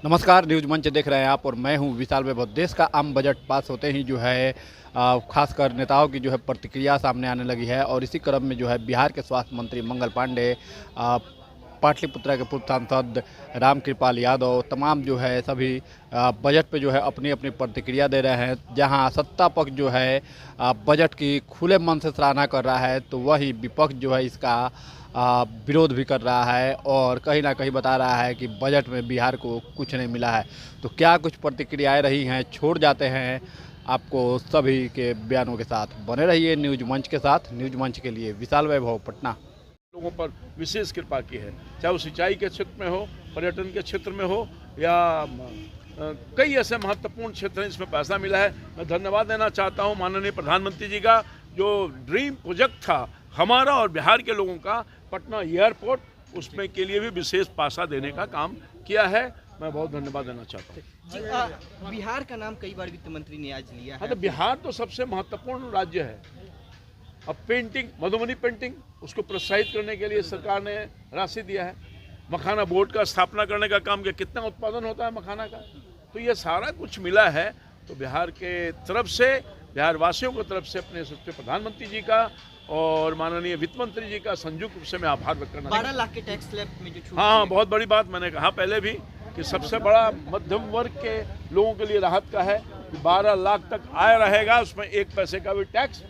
नमस्कार, न्यूज़ मंच देख रहे हैं आप और मैं हूं विशाल वैभव। देश का आम बजट पास होते ही जो है खासकर नेताओं की जो है प्रतिक्रिया सामने आने लगी है और इसी क्रम में जो है बिहार के स्वास्थ्य मंत्री मंगल पांडे, पाटलिपुत्रा के पूर्व सांसद रामकृपाल यादव, तमाम जो है सभी बजट पे जो है अपनी अपनी प्रतिक्रिया दे रहे हैं। जहां सत्ता पक्ष जो है बजट की खुले मन से सराहना कर रहा है, तो वही विपक्ष जो है इसका विरोध भी कर रहा है और कहीं ना कहीं बता रहा है कि बजट में बिहार को कुछ नहीं मिला है। तो क्या कुछ प्रतिक्रियाएं रही हैं, छोड़ जाते हैं आपको सभी के बयानों के साथ। बने रहिए न्यूज़ मंच के साथ। न्यूज़ मंच के लिए विशाल वैभव, पटना। लोगों पर विशेष कृपा की है, चाहे वो सिंचाई के क्षेत्र में हो, पर्यटन के क्षेत्र में हो या कई ऐसे महत्वपूर्ण क्षेत्र हैं जिसमें पैसा मिला है। मैं धन्यवाद देना चाहता हूं माननीय प्रधानमंत्री जी का, जो ड्रीम प्रोजेक्ट था हमारा और बिहार के लोगों का, पटना एयरपोर्ट, उसमें के लिए भी विशेष पैसा देने का काम किया है। मैं बहुत धन्यवाद देना चाहता हूँ। बिहार का नाम कई बार वित्त मंत्री ने आज लिया है। हाँ, तो बिहार तो सबसे महत्वपूर्ण राज्य है। अब पेंटिंग, मधुबनी पेंटिंग, उसको प्रोत्साहित करने के लिए सरकार ने राशि दिया है। मखाना बोर्ड का स्थापना करने का काम किया, कितना उत्पादन होता है मखाना का, तो ये सारा कुछ मिला है। तो बिहार के तरफ से, बिहार वासियों की तरफ से अपने सबसे प्रधानमंत्री जी का और माननीय वित्त मंत्री जी का संयुक्त रूप से मैं आभार व्यक्त करना 12 लाख के टैक्स स्लैब में जो छूट। हाँ, बहुत बड़ी बात मैंने कहा पहले भी कि सबसे बड़ा मध्यम वर्ग के लोगों के लिए राहत का है कि 12 लाख तक आय रहेगा, उसमें 1 पैसे का भी टैक्स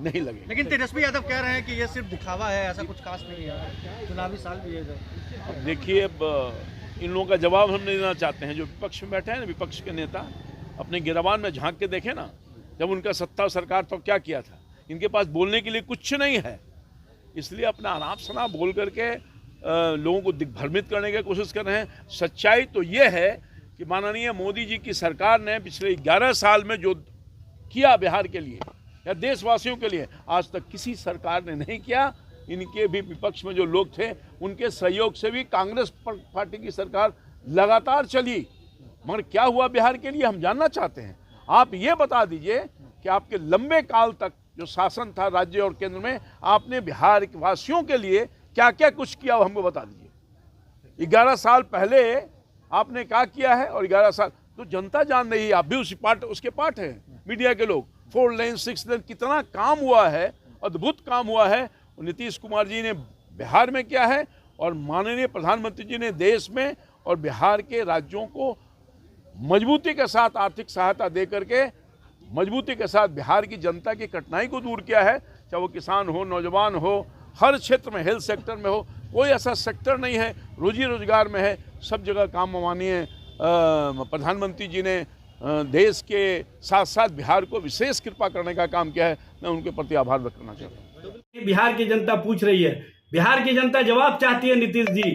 नहीं लगेगा। लेकिन तेजस्वी यादव कह रहे हैं कि ये सिर्फ दिखावा है, ऐसा कुछ खास नहीं है, चुनावी साल भी है। देखिए, अब इन लोगों का जवाब हम नहीं देना चाहते हैं। जो विपक्ष में बैठे हैं ना, विपक्ष के नेता, अपने गिरबान में झांक के देखें ना, जब उनका सत्ता सरकार तो क्या किया था। इनके पास बोलने के लिए कुछ नहीं है, इसलिए अपना अनाप शनाप बोल करके लोगों को दिग्भ्रमित करने की कोशिश कर रहे हैं। सच्चाई तो ये है कि माननीय मोदी जी की सरकार ने पिछले 11 साल में जो किया बिहार के लिए या देशवासियों के लिए, आज तक किसी सरकार ने नहीं किया। इनके भी विपक्ष में जो लोग थे, उनके सहयोग से भी कांग्रेस पार्टी की सरकार लगातार चली, मगर क्या हुआ बिहार के लिए हम जानना चाहते हैं। आप ये बता दीजिए कि आपके लंबे काल तक जो शासन था राज्य और केंद्र में, आपने बिहार वासियों के लिए क्या क्या कुछ किया, वो हमको बता दीजिए। 11 साल पहले आपने क्या किया है और 11 साल तो जनता जान रही है। आप भी उसके पार्ट हैं, मीडिया के लोग। 4 लेन 6 लेन कितना काम हुआ है, अद्भुत काम हुआ है। नीतीश कुमार जी ने बिहार में किया है और माननीय प्रधानमंत्री जी ने देश में और बिहार के राज्यों को मजबूती के साथ आर्थिक सहायता दे करके मजबूती के साथ बिहार की जनता की कठिनाई को दूर किया है। चाहे वो किसान हो, नौजवान हो, हर क्षेत्र में, हेल्थ सेक्टर में हो, कोई ऐसा सेक्टर नहीं है, रोजी रोजगार में है, सब जगह काम माननीय प्रधानमंत्री जी ने देश के साथ साथ बिहार को विशेष कृपा करने का काम किया है। मैं उनके प्रति आभार व्यक्त करना चाहता हूँ। बिहार की जनता पूछ रही है, बिहार की जनता जवाब चाहती है नीतीश जी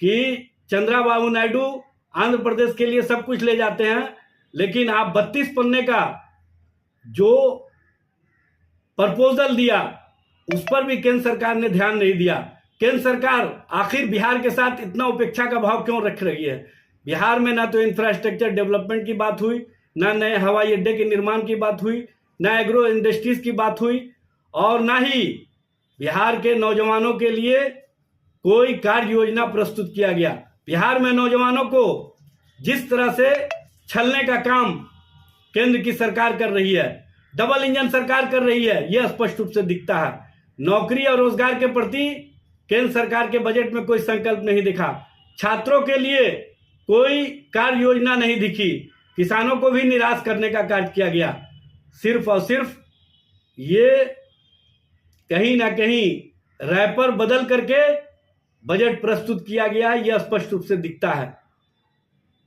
कि चंद्रबाबू नायडू आंध्र प्रदेश के लिए सब कुछ ले जाते हैं, लेकिन आप 32 पन्ने का जो प्रपोजल दिया उस पर भी केंद्र सरकार ने ध्यान नहीं दिया। केंद्र सरकार आखिर बिहार के साथ इतना उपेक्षा का भाव क्यों रख रही है। बिहार में ना तो इंफ्रास्ट्रक्चर डेवलपमेंट की बात हुई, ना नए हवाई अड्डे के निर्माण की बात हुई, ना एग्रो इंडस्ट्रीज की बात हुई, और ना ही बिहार के नौजवानों के लिए कोई कार्य योजना प्रस्तुत किया गया। बिहार में नौजवानों को जिस तरह से छलने का काम केंद्र की सरकार कर रही है, डबल इंजन सरकार कर रही है, यह स्पष्ट रूप से दिखता है। नौकरी और रोजगार के प्रति केंद्र सरकार के बजट में कोई संकल्प नहीं दिखा। छात्रों के लिए कोई कार्य योजना नहीं दिखी। किसानों को भी निराश करने का कार्य किया गया। सिर्फ और सिर्फ ये कहीं ना कहीं रैपर बदल करके बजट प्रस्तुत किया गया है, यह स्पष्ट रूप से दिखता है।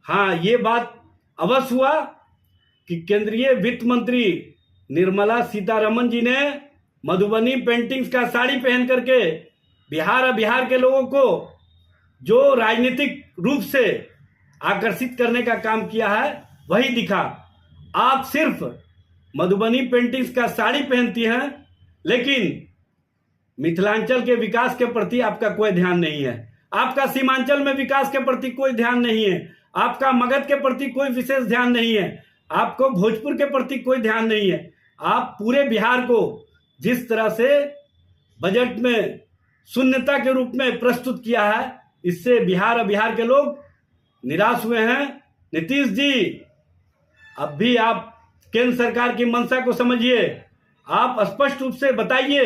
हाँ, ये बात अवश्य हुआ कि केंद्रीय वित्त मंत्री निर्मला सीतारमण जी ने मधुबनी पेंटिंग्स का साड़ी पहन करके बिहार के लोगों को जो राजनीतिक रूप से आकर्षित करने का काम किया है, वही दिखा। आप सिर्फ मधुबनी पेंटिंग्स का साड़ी पहनती हैं, लेकिन मिथिलांचल के विकास के प्रति आपका कोई ध्यान नहीं है। आपका सीमांचल में विकास के प्रति कोई ध्यान नहीं है। आपका मगध के प्रति कोई विशेष ध्यान नहीं है। आपको भोजपुर के प्रति कोई ध्यान नहीं है। आप पूरे बिहार को जिस तरह से बजट में शून्यता के रूप में प्रस्तुत किया है, इससे बिहार और बिहार के लोग निराश हुए हैं। नीतीश जी, अब भी आप केंद्र सरकार की मंशा को समझिए। आप स्पष्ट रूप से बताइए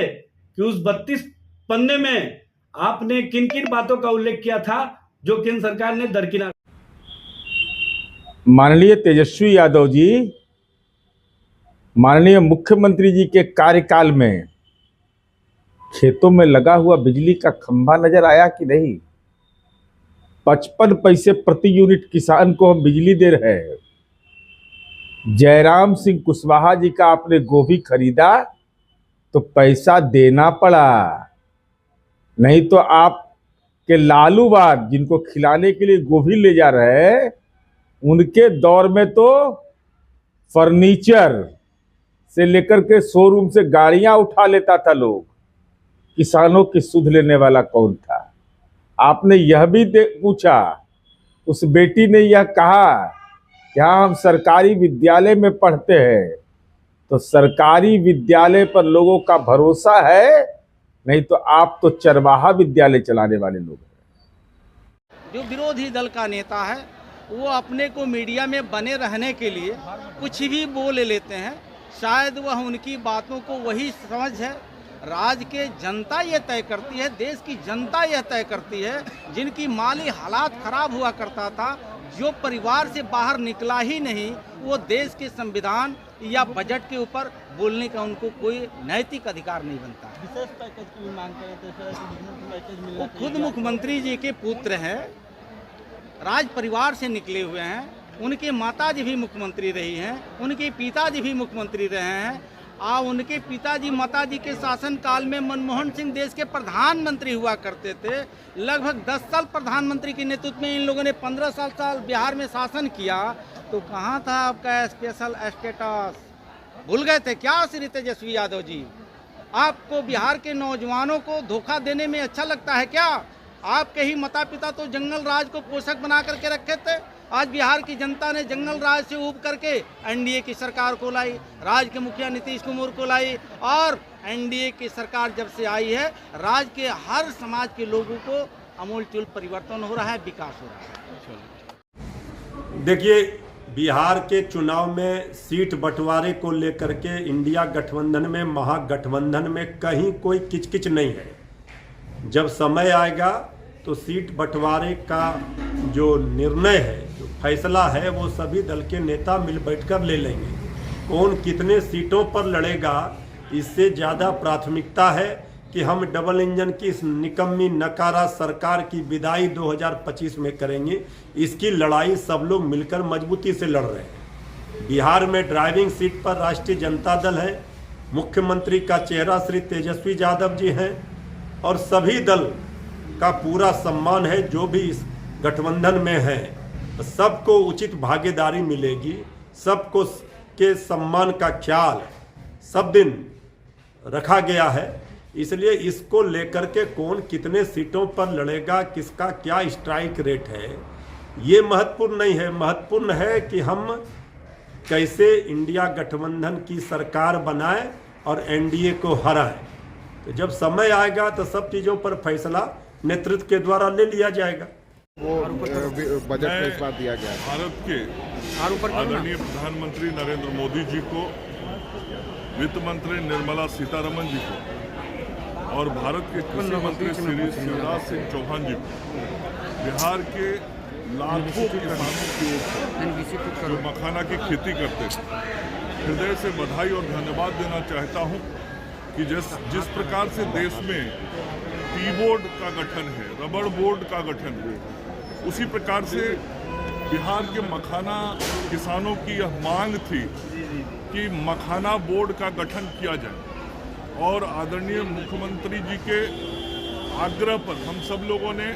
कि उस 32 पन्ने में आपने किन किन बातों का उल्लेख किया था जो केंद्र सरकार ने दरकिनार। माननीय तेजस्वी यादव जी, माननीय मुख्यमंत्री जी के कार्यकाल में खेतों में लगा हुआ बिजली का खंभा नजर आया कि नहीं? 55 पैसे प्रति यूनिट किसान को हम बिजली दे रहे हैं। जयराम सिंह कुशवाहा जी का आपने गोभी खरीदा तो पैसा देना पड़ा, नहीं तो आपके लालूवाद जिनको खिलाने के लिए गोभी ले जा रहे हैं, उनके दौर में तो फर्नीचर से लेकर के शोरूम से गाड़ियां उठा लेता था लोग। किसानों की सुध लेने वाला कौन था? आपने यह भी पूछा, उस बेटी ने यह कहा कि हाँ, हम सरकारी विद्यालय में पढ़ते हैं, तो सरकारी विद्यालय पर लोगों का भरोसा है? नहीं तो आप तो चरवाहा विद्यालय चलाने वाले लोग हैं। जो विरोधी दल का नेता है वो अपने को मीडिया में बने रहने के लिए कुछ भी बोल लेते हैं। शायद वह उनकी बातों को वही समझ है। राज्य के जनता ये तय करती है, देश की जनता यह तय करती है। जिनकी माली हालात खराब हुआ करता था, जो परिवार से बाहर निकला ही नहीं, वो देश के संविधान या बजट के ऊपर बोलने का उनको कोई नैतिक अधिकार नहीं बनता। विशेष पैकेज की भी मांग करें तो वो खुद मुख्यमंत्री जी के पुत्र हैं, राज परिवार से निकले हुए हैं। उनके माताजी भी मुख्यमंत्री रही हैं, उनके पिताजी भी मुख्यमंत्री रहे हैं। उनके पिताजी माताजी के शासनकाल में मनमोहन सिंह देश के प्रधानमंत्री हुआ करते थे। लगभग 10 साल प्रधानमंत्री के नेतृत्व में इन लोगों ने 15 साल बिहार में शासन किया। तो कहाँ था आपका स्पेशल स्टेटस? भूल गए थे क्या श्री तेजस्वी यादव जी? आपको बिहार के नौजवानों को धोखा देने में अच्छा लगता है क्या? आपके ही माता पिता तो जंगल राज को पोषक बना करके रखे थे। आज बिहार की जनता ने जंगल राज से ऊब करके एनडीए की सरकार को लाई, राज्य के मुखिया नीतीश कुमार को लाई, और एनडीए की सरकार जब से आई है, राज्य के हर समाज के लोगों को अमूलचूल परिवर्तन हो रहा है, विकास हो रहा है। देखिए, बिहार के चुनाव में सीट बंटवारे को लेकर के इंडिया गठबंधन में, महागठबंधन में कहीं कोई किचकिच नहीं है। जब समय आएगा तो सीट बंटवारे का जो निर्णय है, जो फैसला है, वो सभी दल के नेता मिल बैठकर ले लेंगे। कौन कितने सीटों पर लड़ेगा, इससे ज़्यादा प्राथमिकता है कि हम डबल इंजन की इस निकम्मी नकारा सरकार की विदाई 2025 में करेंगे। इसकी लड़ाई सब लोग मिलकर मजबूती से लड़ रहे हैं। बिहार में ड्राइविंग सीट पर राष्ट्रीय जनता दल है, मुख्यमंत्री का चेहरा श्री तेजस्वी यादव जी हैं, और सभी दल का पूरा सम्मान है। जो भी इस गठबंधन में है, सबको उचित भागीदारी मिलेगी, सबको के सम्मान का ख्याल सब दिन रखा गया है। इसलिए इसको लेकर के कौन कितने सीटों पर लड़ेगा, किसका क्या स्ट्राइक रेट है, ये महत्वपूर्ण नहीं है। महत्वपूर्ण है कि हम कैसे इंडिया गठबंधन की सरकार बनाएं और एनडीए को हराएं। तो जब समय आएगा तो सब चीज़ों पर फैसला नेतृत्व के द्वारा ले लिया जाएगा। वो बजट में इस बार दिया गया। भारत के आदरणीय प्रधानमंत्री नरेंद्र मोदी जी को, वित्त मंत्री निर्मला सीतारमन जी को और भारत के कृषि मंत्री श्री शिवराज सिंह चौहान जी को बिहार के लाखों किसानों की ओर से जो मखाना की खेती करते हैं, हृदय से बधाई और धन्यवाद देना चाहता हूं कि जिस प्रकार से देश में टी बोर्ड का गठन है, रबड़ बोर्ड का गठन है, उसी प्रकार से बिहार के मखाना किसानों की यह मांग थी कि मखाना बोर्ड का गठन किया जाए। और आदरणीय मुख्यमंत्री जी के आग्रह पर हम सब लोगों ने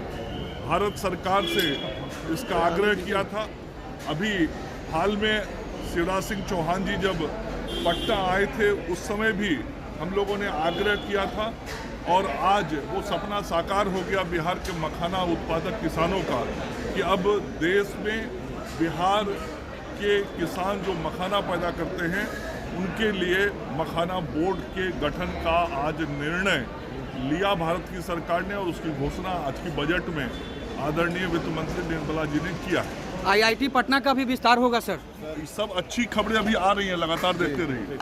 भारत सरकार से इसका आग्रह किया था। अभी हाल में शिवराज सिंह चौहान जी जब पटना आए थे, उस समय भी हम लोगों ने आग्रह किया था, और आज वो सपना साकार हो गया बिहार के मखाना उत्पादक किसानों का कि अब देश में बिहार के किसान जो मखाना पैदा करते हैं, उनके लिए मखाना बोर्ड के गठन का आज निर्णय लिया भारत की सरकार ने, और उसकी घोषणा आज की बजट में आदरणीय वित्त मंत्री निर्मला जी ने किया है। IIT पटना का भी विस्तार होगा सर। ये सब अच्छी खबरें अभी आ रही हैं, लगातार देखते रहिए।